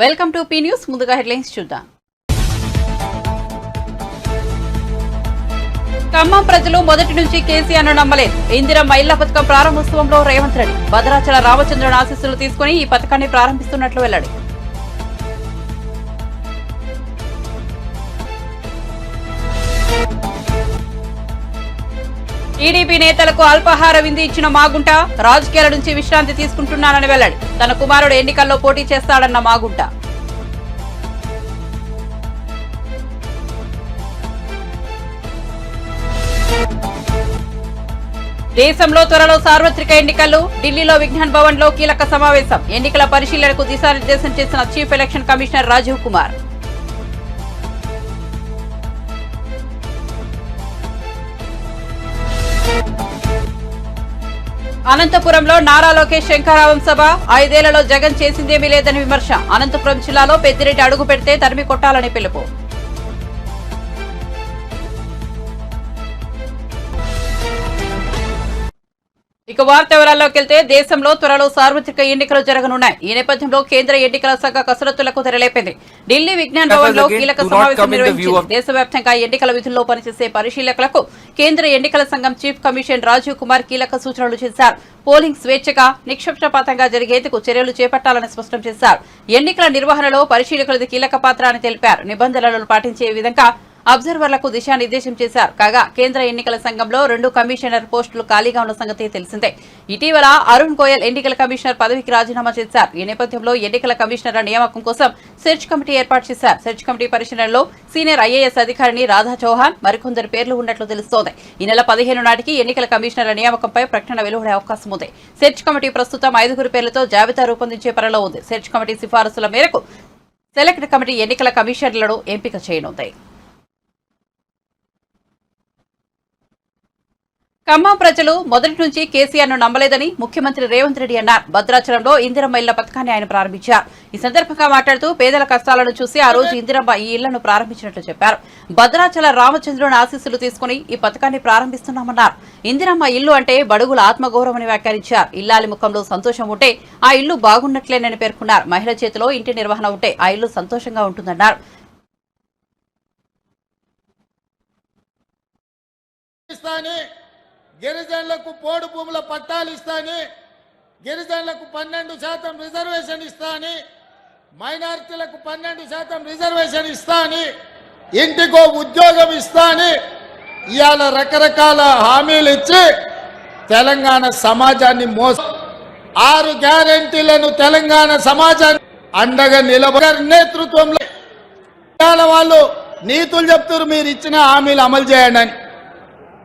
Welcome to P news. ముందుగా headlines చూద్దాం. ఖమ్మం ప్రజలు మొదటి నుంచి కేసీఆర్ ను నమ్మలేదు. ఇందిరమ్మ ఇళ్ల పథకం ప్రారంభోత్సవంలో రేవంత్ రెడ్డి భద్రాచల రామచంద్రుని ఆశీస్సులు తీసుకుని ఈ పథకాన్ని ప్రారంభిస్తున్నట్లు వెల్లడి. టీడీపీ నేతలకు అల్పాహార విందు ఇచ్చిన మాగుంట రాజకీయాల నుంచి విశ్రాంతి తీసుకుంటున్నానని వెల్లడి. తన కుమారుడు ఎన్నికల్లో పోటీ చేస్తాడన్న మాగుంట. దేశంలో త్వరలో సార్వత్రిక ఎన్నికలు. ఢిల్లీలో విజ్ఞాన్ భవన్ లో కీలక సమావేశం. ఎన్నికల పరిశీలనకు దిశానిర్దేశం చేసిన chief election commissioner Rajiv Kumar. అనంతపురంలో నారా లోకేష్ శంఖారావం సభ. 5 ఏళ్లలో జగన్ చేసిందేమీ లేదని విమర్శ. అనంతపురం జిల్లాలో పెద్దిరెడ్డి అడుగు పెడితే తరిమి కొట్టాలని పిలుపు. ఇక వార్త వివరాల్లోకి వెళ్తే దేశంలో త్వరలో సార్వత్రిక ఎన్నికలు జరగనున్నాయి. ఈ నేపథ్యంలో కేంద్ర ఎన్నికల శాఖ కసరత్తులకు తెరలేపింది. ఢిల్లీ విజ్ఞాన్ భవన్ లో కీలక సమావేశం నిర్వహించింది. దేశవ్యాప్తంగా ఎన్నికల విధుల్లో పనిచేసే పరిశీలకులకు కేంద్ర ఎన్నికల సంఘం చీఫ్ కమిషనర్ రాజీవ్ కుమార్ కీలక సూచనలు చేశారు. పోలింగ్ స్వేచ్ఛగా నిష్పక్షపాతంగా జరిగేందుకు చర్యలు చేపట్టాలని స్పష్టం చేశారు. ఎన్నికల నిర్వహణలో పరిశీలకులది కీలక పాత్ర అని తెలిపారు. నిబంధనలను పాటించే విధంగా అబ్జర్వర్లకు దిశానిర్దేశం చేశారు. కాగా కేంద్ర ఎన్నికల సంఘంలో 2 కమిషనర్ పోస్టులు ఖాళీగా ఉన్న సంగతి తెలిసిందే. ఇటీవల అరుణ్ గోయల్ ఎన్నికల కమిషనర్ పదవికి రాజీనామా చేశారు. ఈ నేపథ్యంలో ఎన్నికల కమిషనర్ల నియామకం కోసం సెర్చ్ కమిటీ ఏర్పాటు చేశారు. సెర్చ్ కమిటీ పరిశీలనలో సీనియర్ ఐఏఎస్ అధికారిని రాధా చౌహాన్ మరికొందరు పేర్లు ఉన్నట్లు తెలుస్తోంది. ఈ నెల 15 నాటికి ఎన్నికల కమిషనర్ల నియామకంపై ప్రకటన వెలువడే అవకాశం ఉంది. సెర్చ్ కమిటీ ప్రస్తుతం 5 పేర్లతో జాబితా రూపొందించే పనిలో ఉంది. సెర్చ్ కమిటీ సిఫారసుల మేరకు సెలెక్ట్ కమిటీ ఎన్నికల కమిషనర్లను ఎంపిక చేయనుంది. ఖమ్మం ప్రజలు మొదటి నుంచి కేసీఆర్ ను నమ్మలేదని ముఖ్యమంత్రి రేవంత్ రెడ్డి అన్నారు. భద్రాచలంలో ఇందిరమ్మ ఇళ్ల పథకాన్ని ఆయన ప్రారంభించారు. ఈ సందర్భంగా మాట్లాడుతూ పేదల కష్టాలను చూసి ఆ రోజు ఇందిరమ్మ ఈ ఇళ్లను ప్రారంభించినట్లు చెప్పారు. భద్రాచల రామచంద్రుని ఆశీస్సులు తీసుకుని ఈ పథకాన్ని ప్రారంభిస్తున్నామన్నారు. ఇందిరమ్మ ఇల్లు అంటే బడుగుల ఆత్మగౌరవమని వ్యాఖ్యానించారు. ఇల్లాలి ముఖంలో సంతోషం ఉంటే ఆ ఇల్లు బాగున్నట్లేనని పేర్కొన్నారు. మహిళ చేతిలో ఇంటి నిర్వహణ ఉంటే ఆ ఇల్లు సంతోషంగా ఉంటుందన్నారు. గిరిజనులకు పోడు భూముల పట్టాలు ఇస్తాని, గిరిజనులకు 12% రిజర్వేషన్ ఇస్తాని, మైనారిటీలకు 12% రిజర్వేషన్ ఇస్తాని, ఇంటికో ఉద్యోగం ఇస్తాని ఇవాళ రకరకాల హామీలు ఇచ్చి తెలంగాణ సమాజాన్ని మోసం 6 గ్యారెంటీలను తెలంగాణ సమాజాన్ని అండగా నిలబడి నేతృత్వంలో ఇవాళ వాళ్ళు నీతులు చెప్తారు మీరు ఇచ్చిన హామీలు అమలు చేయండి అని.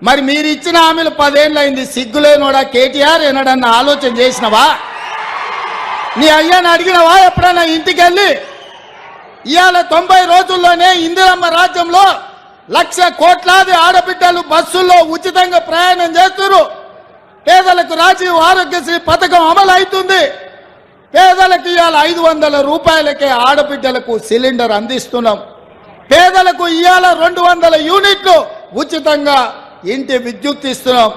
మరి మీరు ఇచ్చిన హామీలు 10 ఏళ్ళైంది. సిగ్గులేనోడా కేటీఆర్ ఎన్నడన్నా ఆలోచన చేసినవా? నీ అయ్యాన్ని అడిగినవా ఎప్పుడన్నా ఇంటికి వెళ్ళి? ఇవాళ 90 రోజుల్లోనే ఇందిరమ్మ రాజ్యంలో 1,00,000 కోట్లాది ఆడబిడ్డలు బస్సుల్లో ఉచితంగా ప్రయాణం చేస్తున్నారు. పేదలకు రాజీవ్ ఆరోగ్యశ్రీ పథకం అమలు అవుతుంది. పేదలకు ఇవాళ 500 రూపాయలకే ఆడబిడ్డలకు సిలిండర్ అందిస్తున్నాం. పేదలకు ఇవాళ 200 యూనిట్లు ఉచితంగా ఇంటి విద్యుత్ ఇస్తున్నాం.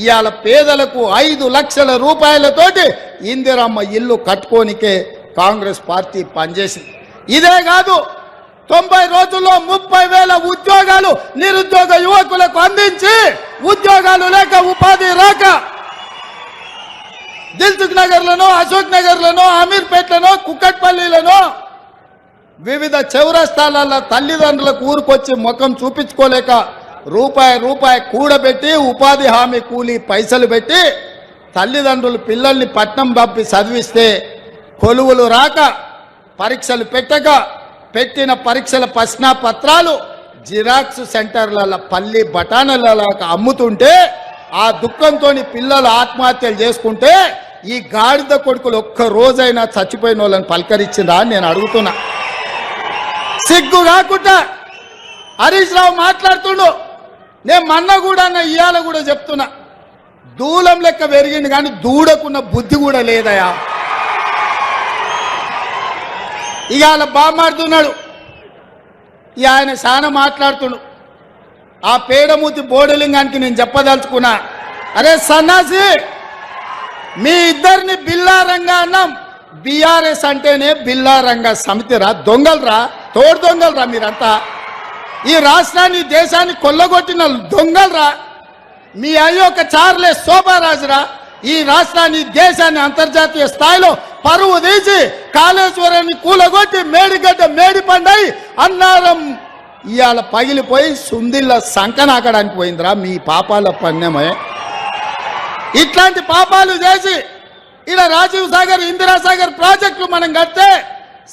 ఇవాళ పేదలకు 5 లక్షల రూపాయలతోటి ఇందిరమ్మ ఇల్లు కట్టుకోనికే కాంగ్రెస్ పార్టీ పనిచేసింది. ఇదే కాదు 90 రోజుల్లో 30,000 ఉద్యోగాలు నిరుద్యోగ యువకులకు అందించి ఉద్యోగాలు లేక ఉపాధి రాక దిల్సుఖ్ నగర్లను, అశోక్ నగర్లను, అమీర్పేట్లను, కుక్కట్పల్లిలను వివిధ చౌరస్తాల తల్లిదండ్రులకు ఊరుకొచ్చి ముఖం చూపించుకోలేక రూపాయి కూడబెట్టి ఉపాధి హామీ కూలీ పైసలు పెట్టి తల్లిదండ్రులు పిల్లల్ని పట్నం పంపి చదివిస్తే కొలువులు రాక పరీక్షలు పెట్టక పెట్టిన పరీక్షల ప్రశ్నాపత్రాలు జిరాక్స్ సెంటర్ల పల్లి బఠానీలలో అమ్ముతుంటే ఆ దుఃఖంతో పిల్లలు ఆత్మహత్యలు చేసుకుంటే ఈ గాడిద కొడుకులు ఒక్క రోజైనా చచ్చిపోయిన వాళ్ళని పలకరించిందా అని నేను అడుగుతున్నా. సిగ్గు కాకుండా హరీష్ రావు మాట్లాడుతుండు. నేను మొన్న కూడా ఇవాళ కూడా చెప్తున్నా, దూలం లెక్క పెరిగింది కానీ దూడకున్న బుద్ధి కూడా లేదయా. ఇవాళ బామాడుతున్నాడు. ఇక ఆయన చాలా మాట్లాడుతుండు. ఆ పేడమూతి బోడలింగానికి నేను చెప్పదలుచుకున్నా, అరే సన్నాసి మీ ఇద్దరిని బిల్లారంగా అన్నాం, బీఆర్ఎస్ అంటేనే బిల్లారంగ సమితిరా, దొంగలరా, తోడు దొంగలరా మీరంతా. ఈ రాష్ట్రాన్ని దేశాన్ని కొల్లగొట్టిన దొంగలరా. మీ అయ్యొక్క చార్లెస్ శోభారాజురా ఈ రాష్ట్రాన్ని దేశాన్ని అంతర్జాతీయ స్థాయిలో పరువు తీసి కాళేశ్వరాన్ని కూలగొట్టి మేడిగడ్డ మేడిపండై అన్నారం ఇవాళ పగిలిపోయి సుందిళ్ళ సంకనాకడానికి పోయిందిరా మీ పాపాల పన్నెమే. ఇట్లాంటి పాపాలు చేసి ఇలా రాజీవ్ సాగర్ ఇందిరాసాగర్ ప్రాజెక్టులు మనం కడితే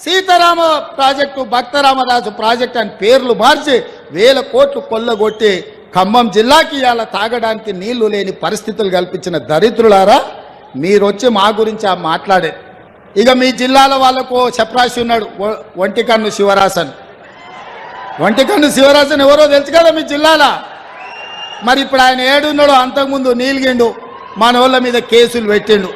సీతారామ ప్రాజెక్టు భక్తరామరాజు ప్రాజెక్టు అని పేర్లు మార్చి 1000 కోట్లు కొల్లగొట్టి ఖమ్మం జిల్లాకి ఇవాళ తాగడానికి నీళ్లు లేని పరిస్థితులు కల్పించిన దరిద్రులారా మీరొచ్చి మా గురించి మాట్లాడే. ఇక మీ జిల్లాల వాళ్ళకు చెప్పరాసి ఉన్నాడు ఒంటికన్ను శివరాసన్. ఒంటికన్ను శివరాసన్ ఎవరో తెలుసు కదా మీ జిల్లాల. మరి ఇప్పుడు ఆయన ఏడున్నాడో అంతకుముందు నీలిగిండు, మన వాళ్ళ మీద కేసులు పెట్టిండు.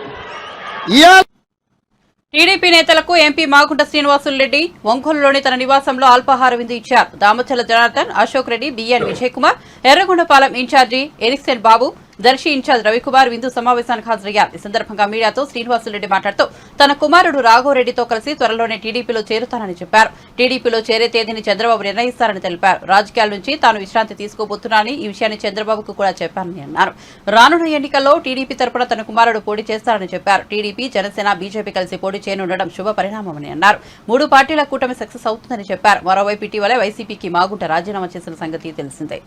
టీడీపీ నేతలకు ఎంపీ మాగుంట శ్రీనివాసులు రెడ్డి ఒంగోలులోని తన నివాసంలో అల్పాహార విందు ఇచ్చారు. దామచల్ల జనార్దన్, అశోక్ రెడ్డి, బిఎన్ విజయ్ కుమార్, ఎర్రగొండపాలెం ఇన్ఛార్జి ఎరిక్సెన్ బాబు, దర్శి ఇన్ఛార్జ్ రవికుమార్ విందు సమావేశానికి హాజరయ్యారు. ఈ సందర్భంగా మీడియాతో శ్రీనివాసులరెడ్డి మాట్లాడుతూ తన కుమారుడు రాఘవరెడ్డితో కలిసి త్వరలోనే టీడీపీలో చేరుతానని చెప్పారు. టీడీపీలో చేరే తేదీని చంద్రబాబు నిర్ణయిస్తారని తెలిపారు. రాజకీయాల నుంచి తాను విశ్రాంతి తీసుకోబోతున్నానని ఈ విషయాన్ని చంద్రబాబుకు కూడా చెప్పానని అన్నారు. రానున్న ఎన్నికల్లో టీడీపీ తరపున తన కుమారుడు పోటీ చేస్తారని చెప్పారు. టీడీపీ, జనసేన, బీజేపీ కలిసి పోటీ చేయనుండడం శుభ పరిణామమని అన్నారు. 3 పార్టీల కూటమి సక్సెస్ అవుతుందని చెప్పారు. మరోవైపు ఇటీవలే వైసీపీకి మాగుంట రాజీనామా చేసిన సంగతి తెలిసిందే.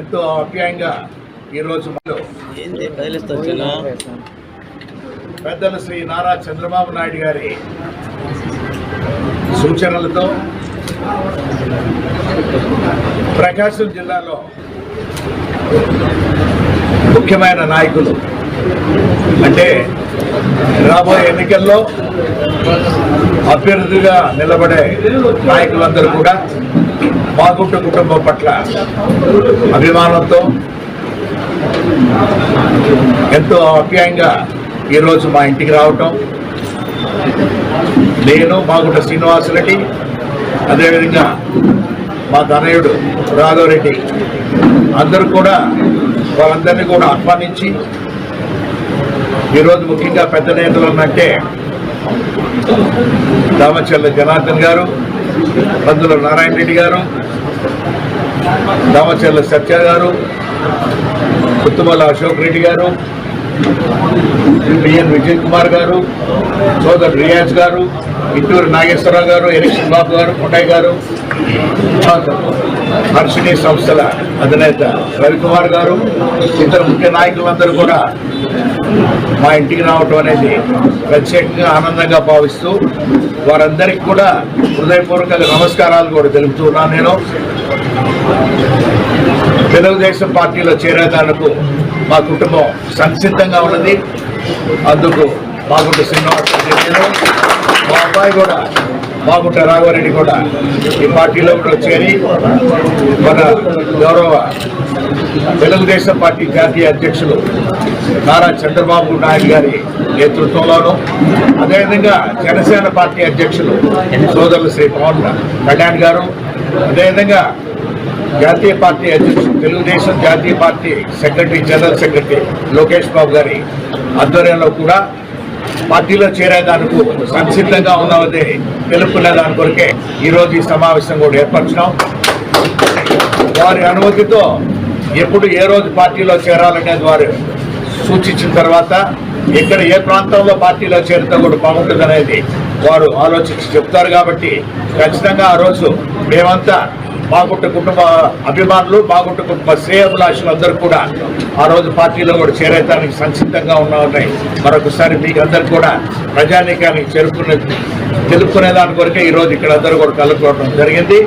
ఎంతో ఆప్యాయంగా ఈరోజు పెద్దలు శ్రీ నారా చంద్రబాబు నాయుడు గారి సూచనలతో ప్రకాశం జిల్లాలో ముఖ్యమైన నాయకులు అంటే రాబోయే ఎన్నికల్లో అభ్యర్థిగా నిలబడే నాయకులందరూ కూడా మాగుంట కుటుంబం పట్ల అభిమానంతో ఎంతో ఆప్యాయంగా ఈరోజు మా ఇంటికి రావటం, నేను మాగుంట శ్రీనివాసులరెడ్డి, అదేవిధంగా మా తనయుడు రాఘవరెడ్డి అందరూ కూడా వాళ్ళందరినీ కూడా ఆహ్వానించి ఈరోజు ముఖ్యంగా పెద్ద నేతలు ఉన్నట్టే దామచల్ల జనార్దన్ గారు, పందుల నారాయణ రెడ్డి గారు, దామచల్ల సత్య గారు, కుత్తుమల అశోక్ రెడ్డి గారు, బిఎన్ విజయ్ కుమార్ గారు, సోదరు రియాజ్ గారు, ఇట్టూరు నాగేశ్వరరావు గారు, ఎరిక్సన్ బాబు గారు, కొండయ్య గారు, హర్షిణి సంస్థల అధినేత రవికుమార్ గారు, ఇతర ముఖ్య నాయకులందరూ కూడా మా ఇంటికి రావటం అనేది ప్రత్యేకంగా ఆనందంగా భావిస్తూ వారందరికీ కూడా హృదయపూర్వక నమస్కారాలు కూడా తెలుపుతున్నాను. నేను తెలుగుదేశం పార్టీలో చేరేదానికి మా కుటుంబం సంసిద్ధంగా ఉన్నది. అందుకు మాగుంట శ్రీనివాసరెడ్డి, నేను మా అబ్బాయి కూడా మాగుంట రాఘవరెడ్డి కూడా ఈ పార్టీలో కూడా చేరి మన గౌరవ తెలుగుదేశం పార్టీ జాతీయ అధ్యక్షులు నారా చంద్రబాబు నాయుడు గారి నేతృత్వంలోనూ, అదేవిధంగా జనసేన పార్టీ అధ్యక్షులు సోదరులు శ్రీ పవన్ కళ్యాణ్ గారు, అదేవిధంగా జాతీయ పార్టీ అధ్యక్షులు తెలుగుదేశం జాతీయ party secretary, general secretary Lokesh Babu గారి ఆధ్వర్యంలో కూడా పార్టీలో చేరేదానికి సంసిద్ధంగా ఉన్నామని తెలుపుకునే దాని కొరకే ఈరోజు ఈ సమావేశం కూడా ఏర్పరచడం. వారి అనుమతితో ఎప్పుడు ఏ రోజు పార్టీలో చేరాలనేది వారు సూచించిన తర్వాత ఇక్కడ ఏ ప్రాంతంలో పార్టీలో చేరితే కూడా బాగుంటుందనేది వారు ఆలోచించి చెప్తారు. కాబట్టి ఖచ్చితంగా ఆ రోజు మేమంతా మాగుంట కుటుంబ అభిమానులు, మాగుంట కుటుంబ శ్రేయభిలాషులు అందరూ కూడా ఆ రోజు పార్టీలో కూడా చేరేదానికి సంసిద్ధంగా ఉన్నాయి. మరొకసారి మీకు అందరు కూడా ప్రజానీకానికి తెలుపుకునే దాని కొరకే ఈరోజు ఇక్కడ అందరూ కూడా కలుపుకోవడం జరిగింది.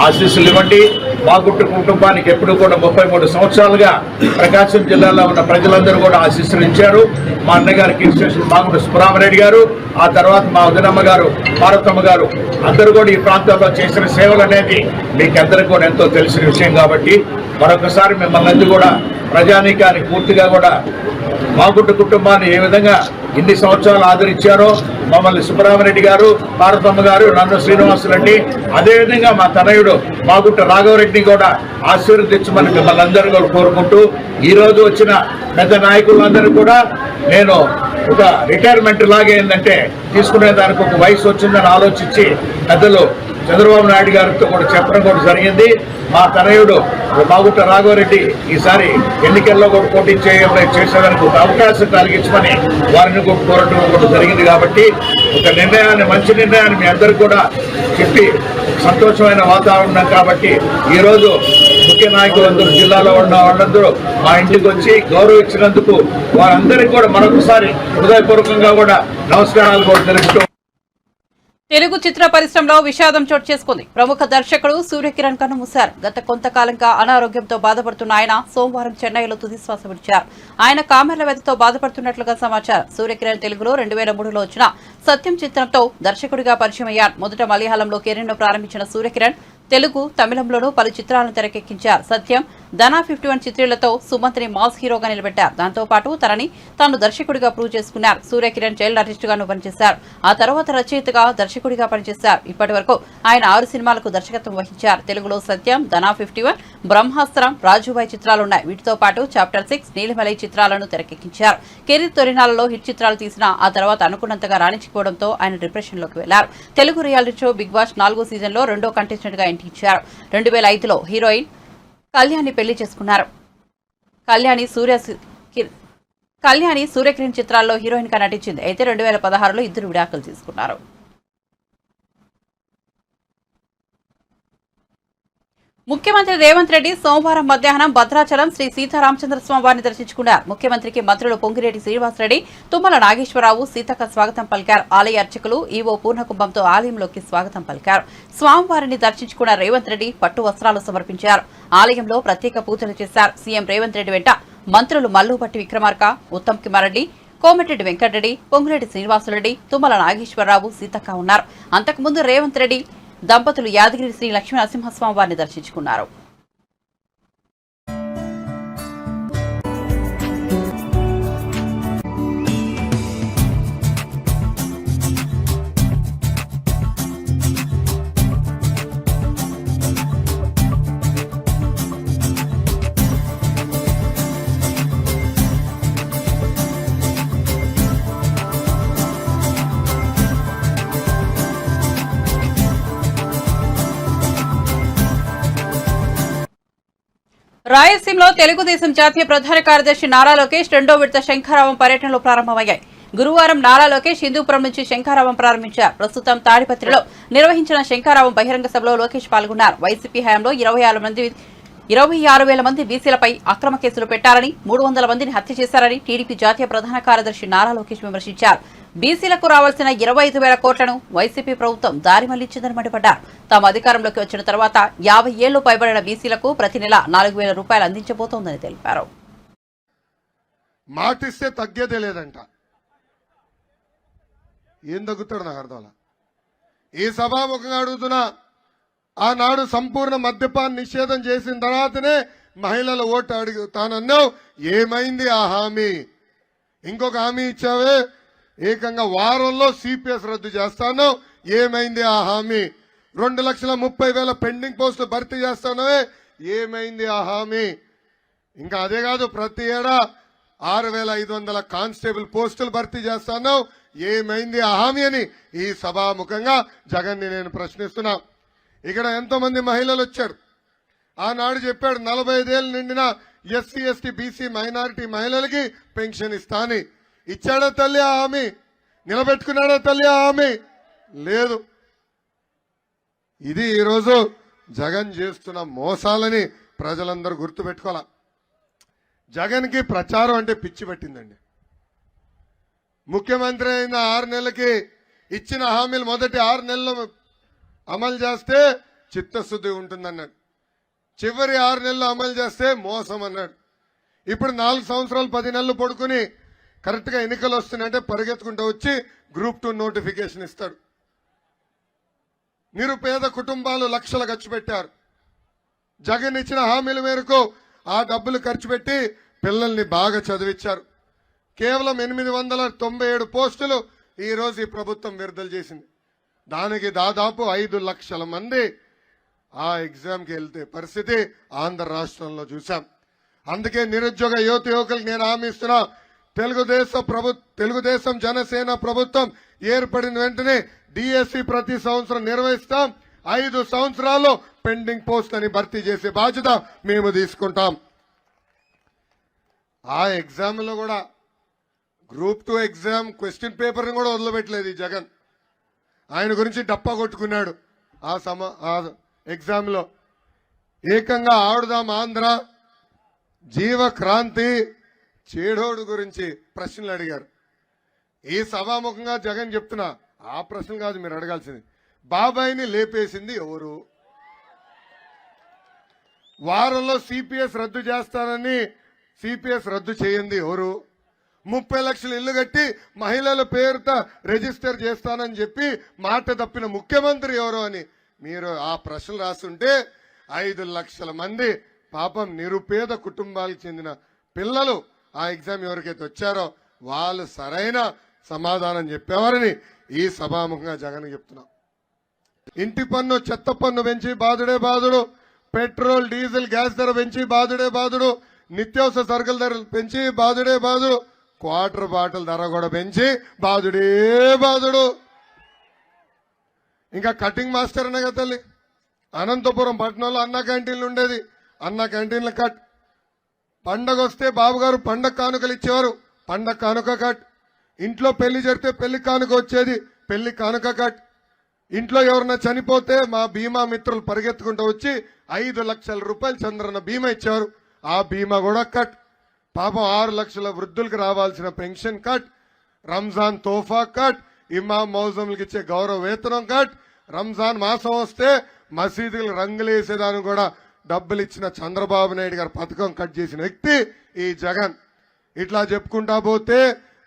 ఆశీస్సులు ఇవ్వండి. మాగుంట కుటుంబానికి ఎప్పుడు కూడా 33 సంవత్సరాలుగా ప్రకాశం జిల్లాలో ఉన్న ప్రజలందరూ కూడా ఆశీస్సులు ఇచ్చారు. మా అన్నగారికి మాగుంట సుబ్రహ్మరెడ్డి గారు, ఆ తర్వాత మా వదినమ్మ గారు, పార్వతమ్మ గారు అందరూ కూడా ఈ ప్రాంతంలో చేసిన సేవలు అనేది మీకు అందరికీ కూడా ఎంతో తెలిసిన విషయం. కాబట్టి మరొకసారి మిమ్మల్ని అందరూ కూడా ప్రజానీకానికి పూర్తిగా కూడా మాగుంట కుటుంబాన్ని ఏ విధంగా ఇన్ని సంవత్సరాలు ఆదరించారో మమ్మల్ని సుబ్రహ్మరెడ్డి గారు, పార్వతమ్మ గారు, నన్ను శ్రీనివాసులరెడ్డి, అదేవిధంగా మా తనయుడు మాగుంట రాఘవరెడ్డిని కూడా ఆశీర్వదించమని మిమ్మల్ని అందరూ కూడా కోరుకుంటూ ఈరోజు వచ్చిన పెద్ద నాయకులందరూ కూడా నేను ఒక రిటైర్మెంట్ లాగా ఏంటంటే తీసుకునే దానికి ఒక వయసు వచ్చిందని ఆలోచించి పెద్దలు చంద్రబాబు నాయుడు గారితో కూడా చెప్పడం కూడా జరిగింది. మా తనయుడు మాగుంట రాఘవరెడ్డి ఈసారి ఎన్నికల్లో కూడా పోటీ చేసేదానికి ఒక అవకాశం కలిగించమని వారిని కూడా కోరటం కూడా జరిగింది. కాబట్టి ఒక నిర్ణయాన్ని, మంచి నిర్ణయాన్ని మీ అందరూ కూడా చెప్పి సంతోషమైన వాతావరణం. కాబట్టి ఈరోజు ముఖ్య నాయకులందరూ, జిల్లాలో ఉన్న వాళ్ళందరూ మా ఇంటికి వచ్చి గౌరవించినందుకు వారందరికీ కూడా మరొకసారి హృదయపూర్వకంగా కూడా నమస్కారాలు కూడా తెలుపుతూ తెలుగు చిత్ర పరిశ్రమలో విషాదం చోటు చేసుకుంది. ప్రముఖ దర్శకుడు సూర్యకిరణ్ కన్నుమూశారు. గత కొంతకాలంగా అనారోగ్యంతో బాధపడుతున్న ఆయన సోమవారం చెన్నైలో తుదిశ్వాస విడిచారు. ఆయన కామెర్ల వ్యాధితో బాధపడుతున్నట్లుగా సమాచారం. సూర్యకిరణ్ తెలుగులో 2003లో వచ్చిన సత్యం చిత్రంతో దర్శకుడిగా పరిచయం అయ్యారు. మొదట మలయాళంలో కెరీర్ను ప్రారంభించిన సూర్యకిరణ్ తెలుగు, తమిళంలోనూ పలు చిత్రాలను తెరకెక్కించారు. సత్యం, ధనా 51 చిత్రాలతో సుమంత్ని మాస్ హీరోగా నిలబెట్టారు. దాంతో పాటు తనని తాను దర్శకుడిగా ప్రూవ్ చేసుకున్నారు. సూర్యకిరణ్ చైల్డ్ ఆర్టిస్టుగాను పనిచేశారు. ఆ తర్వాత రచయితగా, దర్శకుడిగా పనిచేశారు. ఇప్పటి వరకు ఆయన 6 సినిమాలకు దర్శకత్వం వహించారు. తెలుగులో సత్యం, ధనా 51, బ్రహ్మాస్త్రం, రాజుబాయ్ చిత్రాలున్నాయి. వీటితో పాటు చాప్టర్ 6, నీలిమలై చిత్రాలను తెరకెక్కించారు. కెరీర్ తొలినాళ్లలో హిట్ చిత్రాలు తీసినా ఆ తర్వాత అనుకున్నంతగా రాణించుకోవడంతో ఆయన డిప్రెషన్లోకి వెళ్లారు. Telugu reality show Bigg Boss 4వ సీజన్లో 2వ కంటెస్టెంట్ గా ఎంట్రీ ఇచ్చారు. 2005లో హీరోయిన్ కళ్యాణి పెళ్లి చేసుకున్నారు. కళ్యాణి సూర్యకిరణ్ చిత్రాల్లో హీరోయిన్ గా నటించింది. అయితే 2016లో ఇద్దరు విడాకులు తీసుకున్నారు. ముఖ్యమంత్రి రేవంత్ రెడ్డి సోమవారం మధ్యాహ్నం భద్రాచలం శ్రీ సీతారామచంద్రస్వామి వారిని దర్శించుకున్నారు. ముఖ్యమంత్రికి మంత్రులు పొంగిరెడ్డి శ్రీనివాసరెడ్డి, తుమ్మల నాగేశ్వరరావు, సీతక్క స్వాగతం పలికారు. ఆలయ అర్చకులు ఈవో పూర్ణకుంభంతో ఆలయంలోకి స్వాగతం పలికారు. స్వామివారిని దర్శించుకున్న రేవంత్ రెడ్డి పట్టు వస్త్రాలు సమర్పించారు. ఆలయంలో ప్రత్యేక పూజలు చేశారు. సీఎం రేవంత్ రెడ్డి వెంట మంత్రులు మల్లుపట్టి విక్రమార్క, ఉత్తమ్ కుమార్ రెడ్డి, కోమటిరెడ్డి వెంకటరెడ్డి, పొంగిరెడ్డి శ్రీనివాసరెడ్డి, తుమ్మల నాగేశ్వరరావు, సీతక్క ఉన్నారు. అంతకుముందు రేవంత్ రెడ్డి దంపతులు యాదగిరి శ్రీ లక్ష్మీ నరసింహస్వామి వారిని దర్శించుకున్నారు. రాయలసీమలో తెలుగుదేశం జాతీయ ప్రధాన కార్యదర్శి నారా లోకేష్ 2వ విడత శంఖారావం పర్యటనలు ప్రారంభమయ్యాయి. గురువారం నారా లోకేష్ హిందూపురం నుంచి శంఖారావం ప్రారంభించారు. ప్రస్తుతం తాడిపత్రిలో నిర్వహించిన శంఖారావం బహిరంగ సభలో లోకేష్ పాల్గొన్నారు. వైసీపీ హయాంలో 26,000 మంది బీసీలపై అక్రమ కేసులు పెట్టారని, 300 మందిని హత్య చేశారని టీడీపీ జాతీయ ప్రధాన కార్యదర్శి నారా లోకేష్ విమర్శించారు. బీసీలకు రావాల్సిన 25,000 కోట్లను వైసీపీ ప్రభుత్వం దారి మళ్లించిందని మండిపడ్డారు. తాము అధికారంలోకి వచ్చిన తర్వాత 50 ఏళ్లు పైబడిన బీసీలకు ప్రతి నెల 4,000 రూపాయలు అందించబోతోందని తెలిపారు. మాటిస్తే తగ్గేదే లేదంట. ఏం తగ్గుతాడు నాకు అర్థం. ఈ సభాముఖంగా అడుగుతున్నా, ఆనాడు సంపూర్ణ మద్యపాన నిషేధం చేసిన తర్వాతనే మహిళల ఓటు అడుగుతానన్నావు. ఏమైంది ఆ హామీ? ఇంకొక హామీ ఇచ్చావే, ఏకంగా వారంలో సిపిఎస్ రద్దు చేస్తాను. ఏమైంది ఆ హామీ? 2,30,000 పెండింగ్ పోస్టులు భర్తీ చేస్తానవే, ఏమైంది ఆ హామీ? ఇంకా అదే కాదు, ప్రతి ఏడా 6,500 కానిస్టేబుల్ పోస్టులు భర్తీ చేస్తాను. ఏమైంది ఆ హామీ అని ఈ సభాముఖంగా జగన్ ని నేను ప్రశ్నిస్తున్నా. ఇక్కడ ఎంతో మంది మహిళలు వచ్చారు. ఆనాడు చెప్పాడు 45 ఏళ్ళు నిండిన ఎస్సీ, ఎస్టీ, బీసీ, మైనారిటీ మహిళలకి పెన్షన్ ఇస్తాని. ఇచ్చాడా తల్లి ఆ హామీ? నిలబెట్టుకున్నాడా తల్లి ఆ హామీ? లేదు. ఇది ఈరోజు జగన్ చేస్తున్న మోసాలని ప్రజలందరూ గుర్తుపెట్టుకోవాలా. జగన్ కి ప్రచారం అంటే పిచ్చి పట్టిందండి. ముఖ్యమంత్రి అయిన 6 నెలలకి ఇచ్చిన హామీలు మొదటి 6 నెలలు అమలు చేస్తే చిత్తశుద్ధి ఉంటుందన్నాడు. చివరి 6 నెలలు అమలు చేస్తే మోసం అన్నాడు. ఇప్పుడు 4 సంవత్సరాలు 10 నెలలు పడుకుని కరెక్ట్ గా ఎన్నికలు వస్తున్నాయంటే పరిగెత్తుకుంటూ వచ్చి గ్రూప్ 2 నోటిఫికేషన్ ఇస్తాడు. నిరుపేద కుటుంబాలు లక్షలు ఖర్చు పెట్టారు. జగన్ ఇచ్చిన హామీల మేరకు ఆ డబ్బులు ఖర్చు పెట్టి పిల్లల్ని బాగా చదివించారు. కేవలం 897 పోస్టులు ఈ రోజు ఈ ప్రభుత్వం విడుదల చేసింది. దానికి దాదాపు 5 లక్షల మంది ఆ ఎగ్జామ్కి వెళ్తే పరిస్థితి ఆంధ్ర రాష్ట్రంలో చూసాం. అందుకే నిరుద్యోగ యువకులకు నేను హామీ ఇస్తున్నా, తెలుగుదేశం జనసేన ప్రభుత్వం ఏర్పడిన వెంటనే డిఎస్సి ప్రతి సంవత్సరం నిర్వహిస్తాం. 5 సంవత్సరాల్లో పెండింగ్ పోస్ట్ అని భర్తీ చేసే బాధ్యత మేము తీసుకుంటాం. ఆ ఎగ్జామ్ లో కూడా గ్రూప్ 2 ఎగ్జామ్ క్వశ్చన్ పేపర్ ని కూడా వదిలిపెట్టలేదు ఈ జగన్. ఆయన గురించి డప్పా కొట్టుకున్నాడు. ఆ ఎగ్జామ్ లో ఏకంగా ఆడుదాం ఆంధ్ర, జీవక్రాంతి, చేడోడు గురించి ప్రశ్నలు అడిగారు. ఈ సభాముఖంగా జగన్ చెప్తున్నా, ఆ ప్రశ్నలు కాదు మీరు అడగాల్సింది. బాబాయిని లేపేసింది ఎవరు? వారంలో సిపిఎస్ రద్దు చేస్తానని సిపిఎస్ రద్దు చేయండి ఎవరు? 30 లక్షల ఇల్లు కట్టి మహిళల పేరుతో రిజిస్టర్ చేస్తానని చెప్పి మాట తప్పిన ముఖ్యమంత్రి ఎవరు అని మీరు ఆ ప్రశ్నలు రాస్తుంటే 5 లక్షల మంది పాపం నిరుపేద కుటుంబాలకు చెందిన పిల్లలు ఆ ఎగ్జామ్ ఎవరికైతే వచ్చారో వాళ్ళు సరైన సమాధానం చెప్పేవారని ఈ సభాముఖంగా జగన్ చెప్తున్నాం. ఇంటి పన్ను చెత్త పన్ను పెంచి బాధుడే బాధుడు, పెట్రోల్ డీజిల్ గ్యాస్ ధర పెంచి బాధుడే బాధుడు, నిత్యావసర సరుకుల ధరలు పెంచి బాధుడే బాధుడు, క్వార్టర్ బాటిల్ ధర కూడా పెంచి బాధుడే బాధుడు. ఇంకా కటింగ్ మాస్టర్ అనే కదా తల్లి, అనంతపురం పట్టణంలో అన్న క్యాంటీన్లు ఉండేది. అన్న క్యాంటీన్ల కట్. పండగ వస్తే బాబుగారు పండగ కానుకలు ఇచ్చేవారు, పండగ కానుక కట్. ఇంట్లో పెళ్లి జరిగితే పెళ్లి కానుక వచ్చేది, పెళ్లి కానుక కట్. ఇంట్లో ఎవరన్నా చనిపోతే మా బీమా మిత్రులు పరిగెత్తుకుంటూ వచ్చి 5 లక్షల రూపాయలు చంద్రన్న బీమా ఇచ్చారు, ఆ బీమా కూడా కట్. పాపం 6 లక్షల వృద్ధులకు రావాల్సిన పెన్షన్ కట్. రంజాన్ తోఫా కట్. ఇమాం మౌజంలకు ఇచ్చే గౌరవ వేతనం కట్. రంజాన్ మాసం వస్తే మసీదులు రంగులేసేదానికి కూడా డబ్బులు ఇచ్చిన చంద్రబాబు నాయుడు గారు పథకం కట్ చేసిన వ్యక్తి ఈ జగన్. ఇట్లా చెప్పుకుంటా పోతే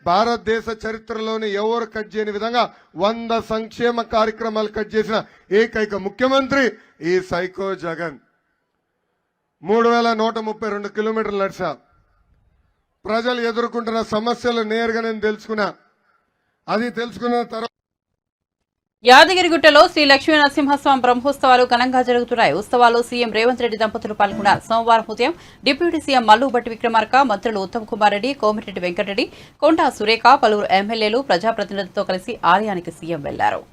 భారతదేశ చరిత్రలోని ఎవరు కట్ చేయని విధంగా 100 సంక్షేమ కార్యక్రమాలు కట్ చేసిన ఏకైక ముఖ్యమంత్రి ఈ సైకో జగన్. 3132 కిలోమీటర్లు నడిచా. ప్రజలు ఎదుర్కొంటున్న సమస్యలు నేరుగా నేను తెలుసుకున్నా. అది తెలుసుకున్న తర్వాత యాదగిరిగుట్టలో శ్రీ లక్ష్మీ నరసింహస్వామి బ్రహ్మోత్సవాలు ఘనంగా జరుగుతున్నాయి. ఉత్సవాల్లో సీఎం రేవంత్ రెడ్డి దంపతులు పాల్గొన్నారు. సోమవారం ఉదయం డిప్యూటీ సీఎం మల్లు భట్టి విక్రమార్క, మంత్రులు ఉత్తమ్ కుమార్ రెడ్డి, కోమిరెడ్డి వెంకటరెడ్డి, కొండా సురేఖ, పలువురు ఎమ్మెల్యేలు, ప్రజాప్రతినిధులతో కలిసి ఆలయానికి సీఎం వెళ్లారు.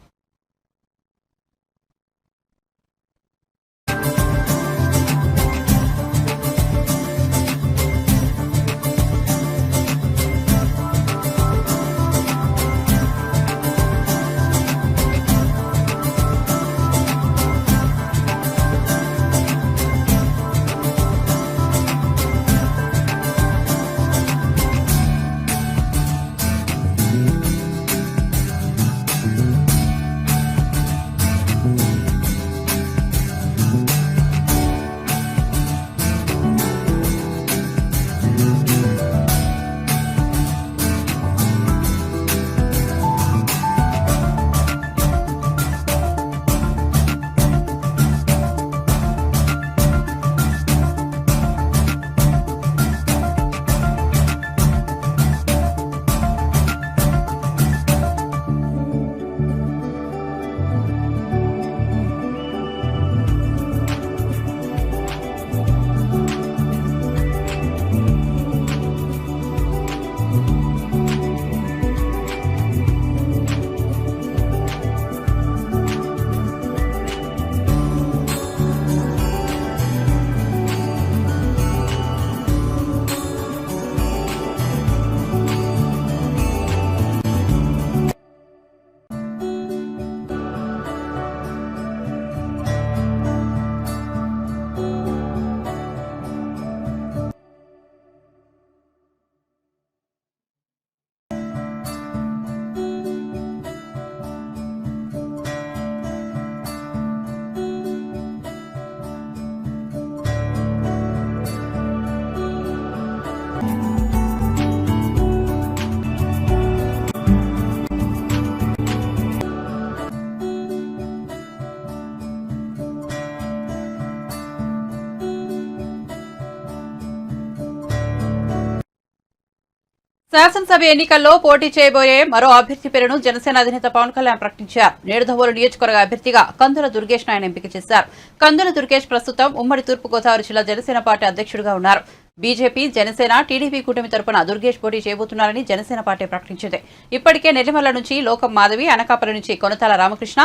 శాసనసభ ఎన్నికల్లో పోటీ చేయబోయే మరో అభ్యర్థి పేరును జనసేన అధినేత పవన్ కళ్యాణ్ ప్రకటించారు. నేడుదవోలు నియోజకవర్గ అభ్యర్థిగా కందుల దుర్గేష్ ఆయన ఎంపిక చేశారు. కందుల దుర్గేష్ ప్రస్తుతం ఉమ్మడి తూర్పుగోదావరి జిల్లా జనసేన పార్టీ అధ్యక్షుడిగా ఉన్నారు. బీజేపీ, జనసేన, టీడీపీ కూటమి తరపున దుర్గేష్ పోటీ చేయబోతున్నారని జనసేన పార్టీ ప్రకటించింది. ఇప్పటికే నెల్లిమర్ల నుంచి లోకం మాధవి, అనకాపల్లి నుంచి కొనతాల రామకృష్ణ,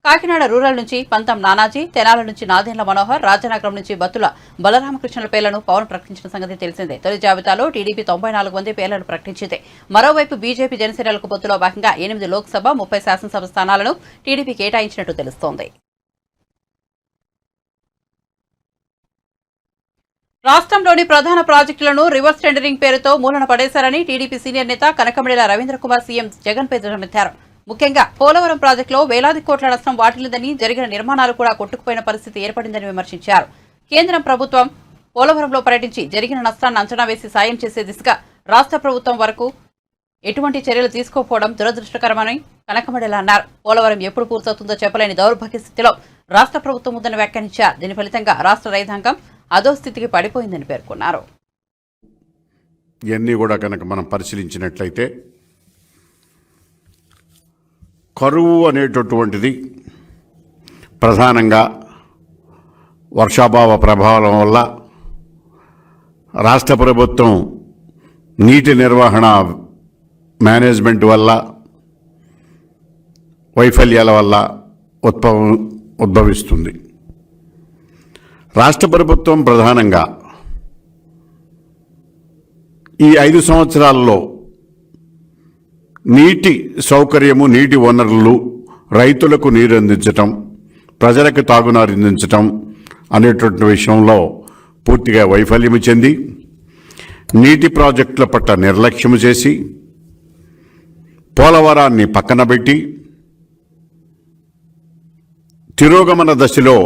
కాకినాడ రూరల్ నుంచి పంతం నానాజీ, తెనాల నుంచి నాదెండ్ల మనోహర్, రాజనగరం నుంచి బత్తుల బలరామకృష్ణుల పేర్లను పవన్ ప్రకటించిన సంగతి తెలిసిందే. తొలి జాబితాలో టీడీపీ 94 మంది పేర్లను ప్రకటించింది. మరోవైపు బీజేపీ, జనసేనలకు పొత్తులో భాగంగా 8 లోక్సభ, 30 శాసనసభ స్థానాలను టీడీపీ కేటాయించినట్టు తెలుస్తోంది. రాష్ట్రంలోని ప్రధాన ప్రాజెక్టులను రివర్స్ టెండరింగ్ పేరుతో మూలన పడేశారని టీడీపీ సీనియర్ నేత కనకమేడల రవీంద్ర కుమార్ సీఎం జగన్పై ధ్వజమెత్తారు. ముఖ్యంగా పోలవరం ప్రాజెక్టులో వేలాది కోట్ల నష్టం వాటిల్లిందని, జరిగిన నిర్మాణాలు కూడా కొట్టుకుపోయిన పరిస్థితి ఏర్పడిందని విమర్శించారు. కేంద్రం ప్రభుత్వం పోలవరంలో పర్యటించి జరిగిన నష్టాన్ని అంచనా వేసి సాయం చేసే దిశగా రాష్ట్ర ప్రభుత్వం వరకు ఎటువంటి చర్యలు తీసుకోకపోవడం దురదృష్టకరమని కనకమేడల అన్నారు. పోలవరం ఎప్పుడు పూర్తవుతుందో చెప్పలేని దౌర్భాగ్య స్థితిలో రాష్ట్ర ప్రభుత్వం ఉందని వ్యాఖ్యానించారు. దీని ఫలితంగా రాష్ట్ర రైతాంగం అదో స్థితికి పడిపోయిందని పేర్కొన్నారు. ఇవన్నీ కూడా కనుక మనం పరిశీలించినట్లయితే కరువు అనేటటువంటిది ప్రధానంగా వర్షాభావ ప్రభావం వల్ల రాష్ట్ర ప్రభుత్వం నీటి నిర్వహణ మేనేజ్మెంట్ వల్ల వైఫల్యాల వల్ల ఉద్భవిస్తుంది. రాష్ట్ర ప్రభుత్వం ప్రధానంగా ఈ 5 సంవత్సరాల్లో నీటి సౌకర్యము, నీటి వనరులు, రైతులకు నీరు అందించటం, ప్రజలకు తాగునీరు అందించటం అనేటువంటి విషయంలో పూర్తిగా వైఫల్యము చెంది నీటి ప్రాజెక్టుల పట్ల నిర్లక్ష్యము చేసి పోలవరాన్ని పక్కన పెట్టి తిరోగమన దశలో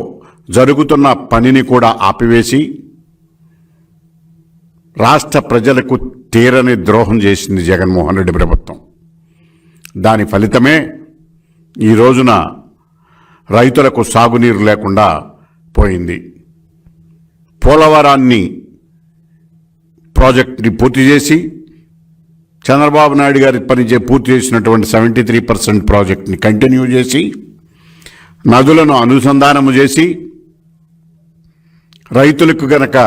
జరుగుతున్న పనిని కూడా ఆపివేసి రాష్ట్ర ప్రజలకు తీరని ద్రోహం చేసింది జగన్మోహన్ రెడ్డి ప్రభుత్వం. దాని ఫలితమే ఈ రోజున రైతులకు సాగునీరు లేకుండా పోయింది. పోలవరాన్ని ప్రాజెక్టుని పూర్తి చేసి చంద్రబాబు నాయుడు గారి పూర్తి చేసినటువంటి 73% ప్రాజెక్టుని కంటిన్యూ చేసి నదులను అనుసంధానము చేసి రైతులకు గనక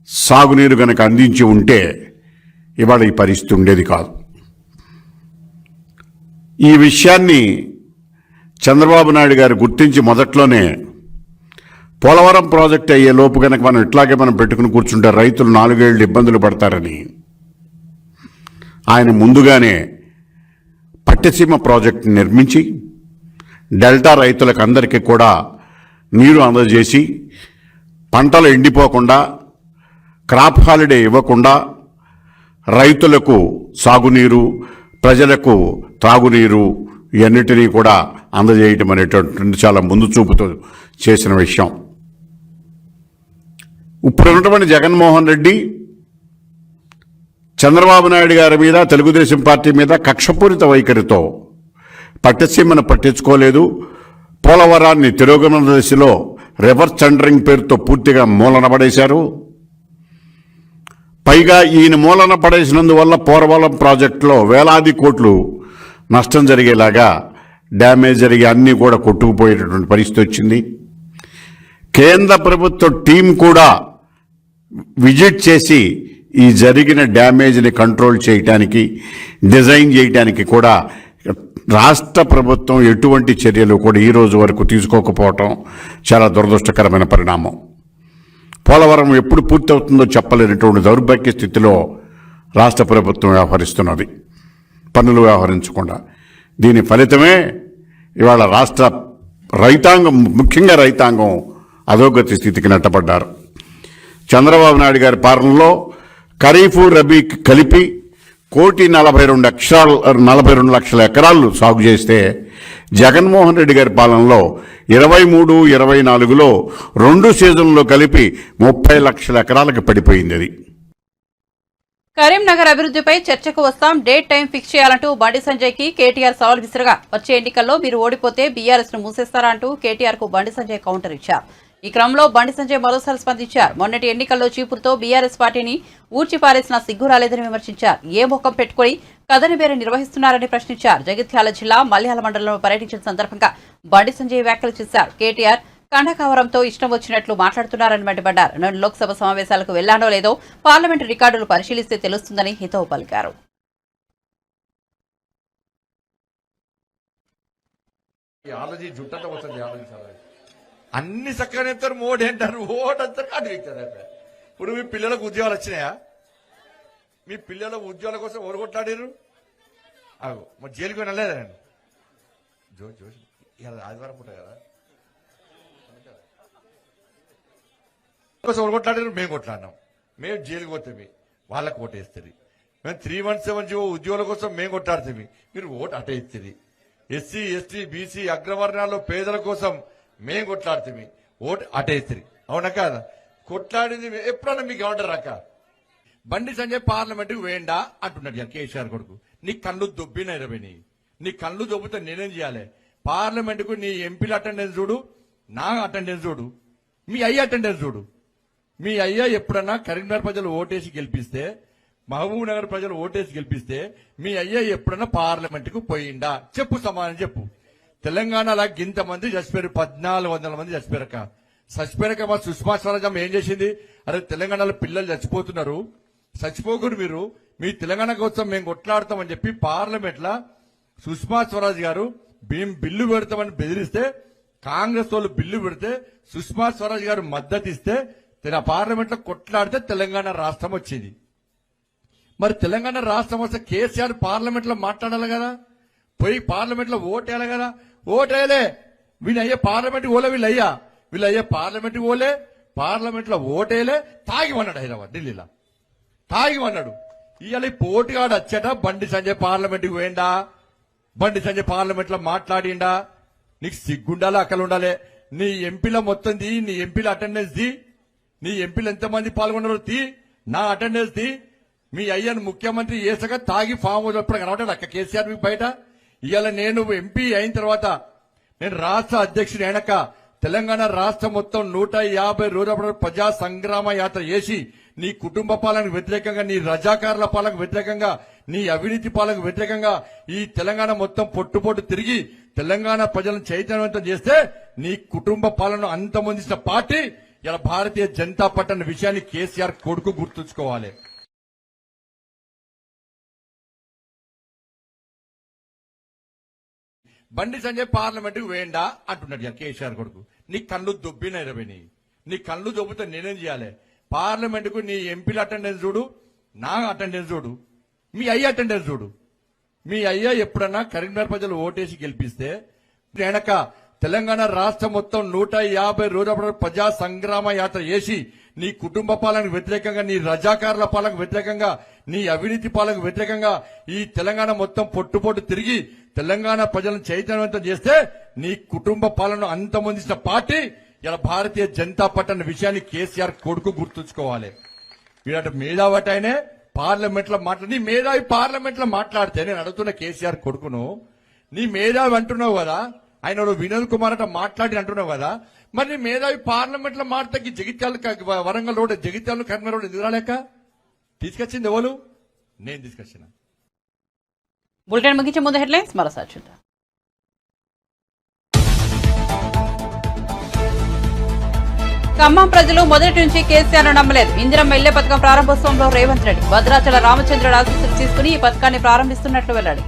సాగునీరు గనక అందించి ఉంటే ఇవాళ ఈ పరిస్థితి ఉండేది కాదు. ఈ విషయాన్ని చంద్రబాబు నాయుడు గారు గుర్తించి మొదట్లోనే పోలవరం ప్రాజెక్ట్ అయ్యే లోపు కనుక మనం ఇట్లాగే మనం పెట్టుకుని కూర్చుంటే రైతులు 4 ఏళ్ళు ఇబ్బందులు పడతారని ఆయన ముందుగానే పట్టిసీమ ప్రాజెక్టు నిర్మించి డెల్టా రైతులకు అందరికీ కూడా నీరు అందజేసి పంటలు ఎండిపోకుండా, క్రాప్ హాలిడే ఇవ్వకుండా రైతులకు సాగునీరు, ప్రజలకు త్రాగునీరు ఇవన్నిటినీ కూడా అందజేయటం అనేటటువంటి చాలా ముందు చూపుతో చేసిన విషయం. ఇప్పుడు ఉన్నటువంటి జగన్మోహన్ రెడ్డి చంద్రబాబు నాయుడు గారి మీద, తెలుగుదేశం పార్టీ మీద కక్షపూరిత వైఖరితో పట్టిసీమను పట్టించుకోలేదు. పోలవరాన్ని తిరోగమన దశలో రివర్స్ టెండరింగ్ పేరుతో పూర్తిగా మూలన పడేశారు. పైగా ఈయన మూలన పడేసినందువల్ల పోలవరం ప్రాజెక్టులో వేలాది కోట్లు నష్టం జరిగేలాగా డ్యామేజ్ జరిగి అన్నీ కూడా కొట్టుకుపోయేటటువంటి పరిస్థితి వచ్చింది. కేంద్ర ప్రభుత్వ టీం కూడా విజిట్ చేసి ఈ జరిగిన డ్యామేజ్ని కంట్రోల్ చేయటానికి, డిజైన్ చేయటానికి కూడా రాష్ట్ర ప్రభుత్వం ఎటువంటి చర్యలు కూడా ఈ రోజు వరకు తీసుకోకపోవటం చాలా దురదృష్టకరమైన పరిణామం. పోలవరం ఎప్పుడు పూర్తవుతుందో చెప్పలేనటువంటి దౌర్భాగ్య స్థితిలో రాష్ట్ర ప్రభుత్వం వ్యవహరిస్తున్నది, పన్నులు వ్యవహరించకుండా. దీని ఫలితమే ఇవాళ రాష్ట్ర రైతాంగం, ముఖ్యంగా రైతాంగం అధోగతి స్థితికి నెట్టబడ్డారు. చంద్రబాబు నాయుడు గారి పాలనలో ఖరీఫ్, రబీ కలిపి 1,42 లక్షల ఎకరాలు సాగు చేస్తే జగన్మోహన్ రెడ్డి గారి పాలనలో 23-24లో 2 సీజన్లో కలిపి 30 లక్షల ఎకరాలకు పడిపోయింది. అది కరీంనగర్ అభివృద్ధిపై చర్చకు వస్తాం, డేట్ టైం ఫిక్స్ చేయాలంటూ బండి సంజయ్కి కేటీఆర్ సవాల్ విసిరగా, వచ్చే ఎన్నికల్లో మీరు ఓడిపోతే బీఆర్ఎస్ ను మూసేస్తారా అంటూ కేటీఆర్ కు బండి సంజయ్ కౌంటర్ ఇచ్చారు. ఈ క్రమంలో బండి సంజయ్ మరోసారి స్పందించారు. మొన్నటి ఎన్నికల్లో చీపురుతో బీఆర్ఎస్ పార్టీని ఊడ్చిపారేసిన సిగ్గు రాలేదని విమర్శించారు. ఏ ముఖం పెట్టుకుని కథని బేర నిర్వహిస్తున్నారని ప్రశ్నించారు. జగిత్యాల జిల్లా మల్యాల మండలంలో పర్యటించిన సందర్భంగా బండి సంజయ్ వ్యాఖ్యలు చేశారు. కేటీఆర్ కండకావరంతో ఇష్టం వచ్చినట్లు మాట్లాడుతున్నారని మండిపడ్డారు. 2 లోక్సభ సమావేశాలకు వెళ్లాడో లేదో పార్లమెంటు రికార్డులు పరిశీలిస్తే తెలుస్తుందని హితవు పలికారు. అన్ని చక్కగా చెప్తారు, మోడీ అంటారు, ఓటు అంటారు, కాదు చెప్తారు. ఇప్పుడు మీ పిల్లలకు ఉద్యోగాలు వచ్చినాయా? మీ పిల్లల ఉద్యోగాల కోసం ఎవరు కొట్లాడారు? మరి జైలుకి వెళ్ళలేదండి. జోషి ఇలా ఆదివారం పూట కదా కోసం ఎవరు కొట్లాడారు? మేము కొట్లాడినాం. మేము జైలుకి పోతామి, వాళ్ళకి ఓటు వేస్తుంది. మేము 317 ఉద్యోగాల కోసం మేము కొట్లాడుతుంది, మీరు ఓటు అటే ఇస్తుంది. ఎస్సీ ఎస్టీ బీసీ అగ్రవర్ణాల్లో పేదల కోసం మేము కొట్లాడుతుంది, ఓటు అటేస్తుంది. అవునా కాదా? కొట్లాడింది ఎప్పుడన్నా మీకు ఏమంటారు అక్క? బండి సంజయ్ పార్లమెంట్కి వేయండా అంటున్నాడు కేసీఆర్ కొడుకు. నీ కళ్ళు దొబ్బిన ఇరవై, నీ కళ్ళు దొబ్బితే నేనేం చేయాలి? పార్లమెంట్కు నీ ఎంపీల అటెండెన్స్ చూడు, నా అటెండెన్స్ చూడు, మీ అయ్య అటెండెన్స్ చూడు. మీ అయ్య ఎప్పుడన్నా కరీంనగర్ ప్రజలు ఓటేసి గెలిపిస్తే, మహబూబ్ నగర్ ప్రజలు ఓటేసి గెలిపిస్తే మీ అయ్య ఎప్పుడన్నా పార్లమెంట్కు పోయిండా? చెప్పు, సమాధానం చెప్పు. తెలంగాణలో ఇంతమంది చచ్చిపోయారు, 1400 మంది చచ్చిపోయారక. చచ్చిపోయాక మా సుష్మా స్వరాజ్ ఏం చేసింది? అరే తెలంగాణలో పిల్లలు చచ్చిపోతున్నారు, చచ్చిపోకూడదు, మీరు మీ తెలంగాణ కోసం మేము కొట్లాడతామని చెప్పి పార్లమెంట్ లా సుష్మా స్వరాజ్ గారు మేము బిల్లు పెడతామని బెదిరిస్తే, కాంగ్రెస్ వాళ్ళు బిల్లు పెడితే సుష్మా స్వరాజ్ గారు మద్దతు ఇస్తే పార్లమెంట్ లో కొట్లాడితే తెలంగాణ రాష్ట్రం వచ్చింది. మరి తెలంగాణ రాష్ట్రం వస్తే కేసీఆర్ పార్లమెంట్ లో మాట్లాడాలి కదా, పోయి పార్లమెంట్ లో ఓటు వేయాలి కదా. ఓటు వేయలే, వీళ్ళు అయ్యే పార్లమెంట్కి ఓలే, వీళ్ళు అయ్యే పార్లమెంట్కి ఓలే, పార్లమెంట్ లో ఓటేలే, తాగి అన్నాడు హైదరాబాద్ ఢిల్లీలో, తాగి అన్నాడు. ఇవాళ పోటుగాడు వచ్చాట బండి సంజయ్ పార్లమెంట్కి పోయిండా? బండి సంజయ్ పార్లమెంట్ లో మాట్లాడిండా? నీకు సిగ్గుండాలి, అక్కలు ఉండాలి. నీ ఎంపీల మొత్తం ది, నీ ఎంపీల అటెండెన్స్ ది, నీ ఎంపీలు ఎంతమంది పాల్గొన్నారో తీ, నా అటెండెన్స్ ది. మీ అయ్యను ముఖ్యమంత్రి చేసాక తాగి ఫామ్ హౌస్ ఎప్పుడు కనబడ్డాడు అక్క కేసీఆర్ మీకు బయట? ఇవాళ నేను ఎంపీ అయిన తర్వాత, నేను రాష్ట్ర అధ్యక్షుడు అయినాక తెలంగాణ రాష్ట్రం మొత్తం 150 రోజుల ప్రజా సంగ్రామ యాత్ర చేసి నీ కుటుంబ పాలనకు వ్యతిరేకంగా, నీ రజాకారుల పాలనకు వ్యతిరేకంగా, నీ అవినీతి పాలనకు వ్యతిరేకంగా ఈ తెలంగాణ మొత్తం పొట్టు తిరిగి తెలంగాణ ప్రజలను చైతన్యవంతం చేస్తే నీ కుటుంబ పాలనను అంతమొందించిన పార్టీ ఇలా భారతీయ జనతా పార్టీ అన్న విషయాన్ని కేసీఆర్ కొడుకు గుర్తుంచుకోవాలి. బండి సంజయ్ పార్లమెంట్కి వేయండా అంటున్నాడు కేసీఆర్ కొడుకు. నీ కళ్ళు దొబ్బిన ఇరవై, నీ కళ్ళు దొబ్బితే నేనేం చేయాలి? పార్లమెంట్కు నీ ఎంపీల అటెండెన్స్ చూడు, నా అటెండెన్స్ చూడు, మీ అయ్య అటెండెన్స్ చూడు. మీ అయ్య ఎప్పుడన్నా కరీంనగర్ ప్రజలు ఓటేసి గెలిపిస్తే వెనక తెలంగాణ రాష్ట్రం మొత్తం 150 రోజుల ప్రజా సంగ్రామ యాత్ర చేసి నీ కుటుంబ పాలనకు వ్యతిరేకంగా, నీ రజాకారుల పాలనకు వ్యతిరేకంగా, నీ అవినీతి పాలనకు వ్యతిరేకంగా ఈ తెలంగాణ మొత్తం పొట్టు తిరిగి తెలంగాణ ప్రజలను చైతన్యవంతం చేస్తే నీ కుటుంబ పాలనను అంతమొందించిన పార్టీ ఇలా భారతీయ జనతా పార్టీ అన్న విషయాన్ని కేసీఆర్ కొడుకు గుర్తుంచుకోవాలి. వీళ్ళ మేధావట ఆయనే పార్లమెంట్ లో మాట్లాడి, నీ మేధావి పార్లమెంట్ లో మాట్లాడితే నేను అడుగుతున్న కేసీఆర్ కొడుకును, నీ మేధావి అంటున్నావు కదా, ఆయన వినోద్ కుమార్ అట మాట్లాడి అంటున్నావు కదా, మరి నీ మేధావి పార్లమెంట్ లో మాట్లాడి జగిత్యాల వరంగల్ రోడ్, జగిత్యాల కరీంనగర్ రోడ్ ఎందుకు రాలేక? తీసుకొచ్చింది ఎవరు? నేను తీసుకొచ్చిన. బులెటిన్ ముగించే ముందు హెడ్లైన్స్ మరోసారి చూద్దాం. ఖమ్మం ప్రజలు మొదటి నుంచి కేసీఆర్ నమ్మలేదు. ఇందిరమ్మ ఇళ్ల పథకం ప్రారంభోత్సవంలో రేవంత్ రెడ్డి భద్రాచల రామచంద్రుడు ఆశీస్సులు తీసుకుని ఈ పథకాన్ని ప్రారంభిస్తున్నట్లు వెల్లడి.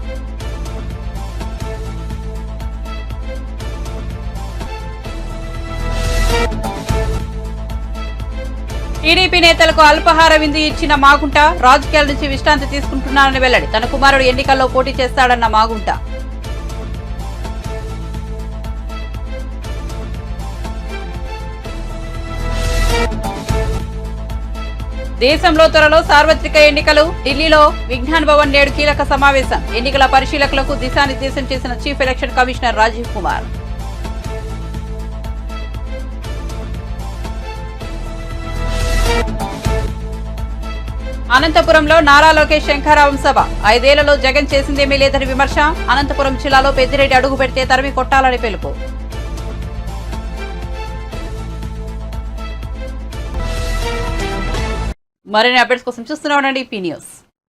టీడీపీ నేతలకు అల్పాహార విందు ఇచ్చిన మాగుంట రాజకీయాల నుంచి విశ్రాంతి తీసుకుంటున్నారని వెల్లడి. తన కుమారుడు ఎన్నికల్లో పోటీ చేస్తాడన్న మాగుంట. దేశంలో త్వరలో సార్వత్రిక ఎన్నికలు. ఢిల్లీలో విజ్ఞాన్ భవన్ నేడు కీలక సమావేశం. ఎన్నికల పరిశీలకులకు దిశానిర్దేశం చేసిన chief election commissioner Rajiv Kumar. అనంతపురంలో నారా లోకేష్ శంఖారావం సభ. 5 ఏళ్లలో జగన్ చేసిందేమీ లేదని విమర్శ. అనంతపురం జిల్లాలో పెద్దిరెడ్డి అడుగు పెడితే తరిమి కొట్టాలని పిలుపు. మరిన్ని అప్డేట్స్ కోసం చూస్తూనే ఉండండి పీ న్యూస్.